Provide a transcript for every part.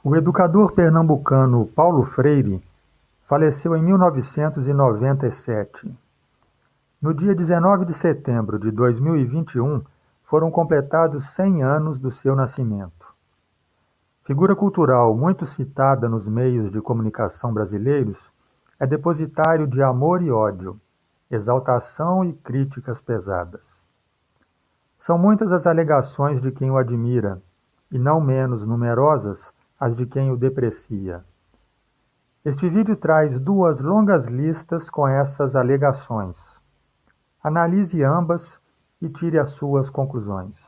O educador pernambucano Paulo Freire faleceu em 1997. No dia 19 de setembro de 2021, foram completados 100 anos do seu nascimento. Figura cultural muito citada nos meios de comunicação brasileiros, é depositário de amor e ódio, exaltação e críticas pesadas. São muitas as alegações de quem o admira, e não menos numerosas as de quem o deprecia. Este vídeo traz duas longas listas com essas alegações. Analise ambas e tire as suas conclusões.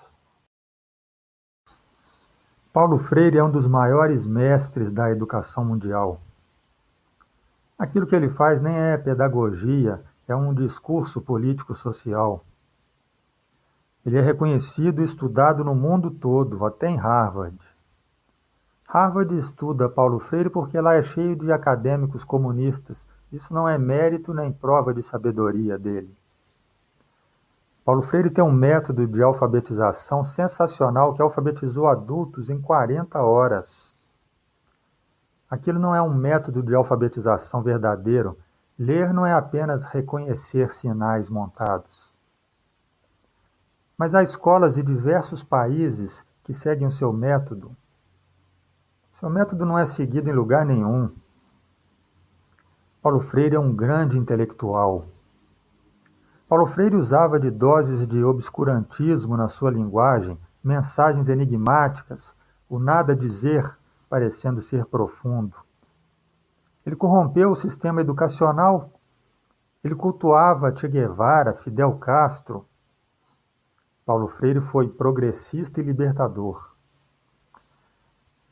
Paulo Freire é um dos maiores mestres da educação mundial. Aquilo que ele faz nem é pedagogia, é um discurso político-social. Ele é reconhecido e estudado no mundo todo, até em Harvard. Harvard estuda Paulo Freire porque lá é cheio de acadêmicos comunistas. Isso não é mérito nem prova de sabedoria dele. Paulo Freire tem um método de alfabetização sensacional que alfabetizou adultos em 40 horas. Aquilo não é um método de alfabetização verdadeiro. Ler não é apenas reconhecer sinais montados. Mas há escolas de diversos países que seguem o seu método. Seu método não é seguido em lugar nenhum. Paulo Freire é um grande intelectual. Paulo Freire usava de doses de obscurantismo na sua linguagem, mensagens enigmáticas, o nada dizer parecendo ser profundo. Ele corrompeu o sistema educacional. Ele cultuava Che Guevara, Fidel Castro. Paulo Freire foi progressista e libertador.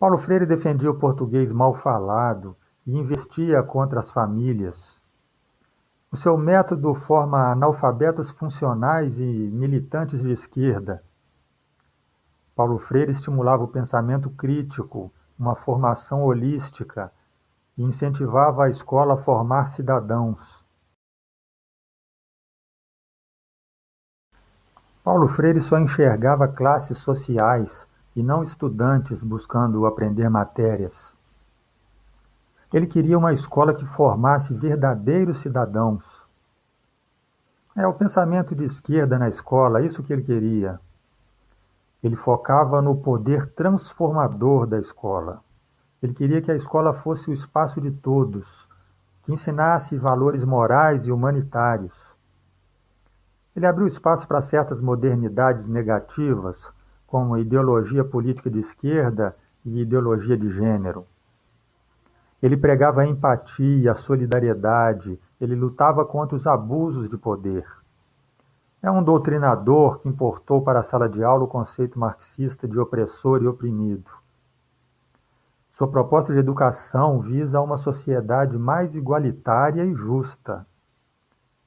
Paulo Freire defendia o português mal falado e investia contra as famílias. O seu método forma analfabetos funcionais e militantes de esquerda. Paulo Freire estimulava o pensamento crítico, uma formação holística, e incentivava a escola a formar cidadãos. Paulo Freire só enxergava classes sociais e não estudantes buscando aprender matérias. Ele queria uma escola que formasse verdadeiros cidadãos. É o pensamento de esquerda na escola, isso que ele queria. Ele focava no poder transformador da escola. Ele queria que a escola fosse o espaço de todos, que ensinasse valores morais e humanitários. Ele abriu espaço para certas modernidades negativas, como ideologia política de esquerda e ideologia de gênero. Ele pregava a empatia, a solidariedade, ele lutava contra os abusos de poder. É um doutrinador que importou para a sala de aula o conceito marxista de opressor e oprimido. Sua proposta de educação visa uma sociedade mais igualitária e justa.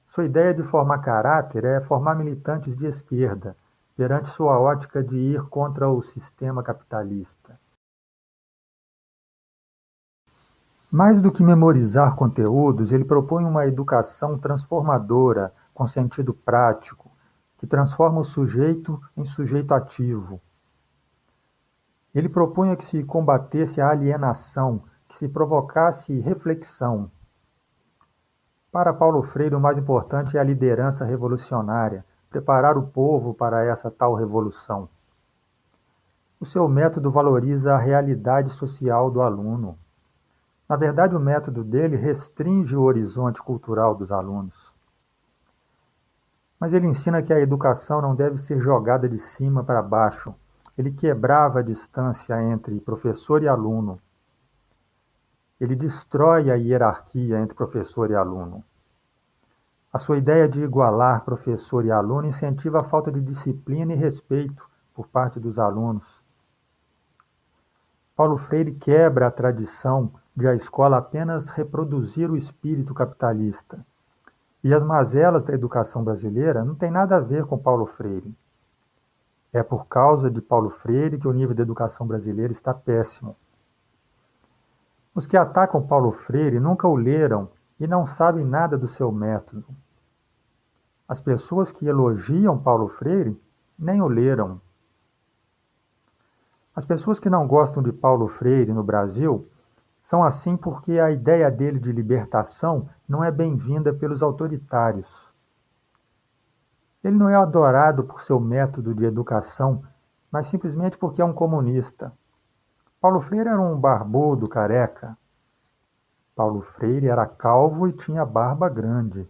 Sua ideia de formar caráter é formar militantes de esquerda, perante sua ótica de ir contra o sistema capitalista. Mais do que memorizar conteúdos, ele propõe uma educação transformadora, com sentido prático, que transforma o sujeito em sujeito ativo. Ele propunha que se combatesse a alienação, que se provocasse reflexão. Para Paulo Freire, o mais importante é a liderança revolucionária, preparar o povo para essa tal revolução. O seu método valoriza a realidade social do aluno. Na verdade, o método dele restringe o horizonte cultural dos alunos. Mas ele ensina que a educação não deve ser jogada de cima para baixo. Ele quebrava a distância entre professor e aluno. Ele destrói a hierarquia entre professor e aluno. A sua ideia de igualar professor e aluno incentiva a falta de disciplina e respeito por parte dos alunos. Paulo Freire quebra a tradição de a escola apenas reproduzir o espírito capitalista. E as mazelas da educação brasileira não têm nada a ver com Paulo Freire. É por causa de Paulo Freire que o nível da educação brasileira está péssimo. Os que atacam Paulo Freire nunca o leram e não sabem nada do seu método. As pessoas que elogiam Paulo Freire nem o leram. As pessoas que não gostam de Paulo Freire no Brasil são assim porque a ideia dele de libertação não é bem-vinda pelos autoritários. Ele não é adorado por seu método de educação, mas simplesmente porque é um comunista. Paulo Freire era um barbudo careca. Paulo Freire era calvo e tinha barba grande.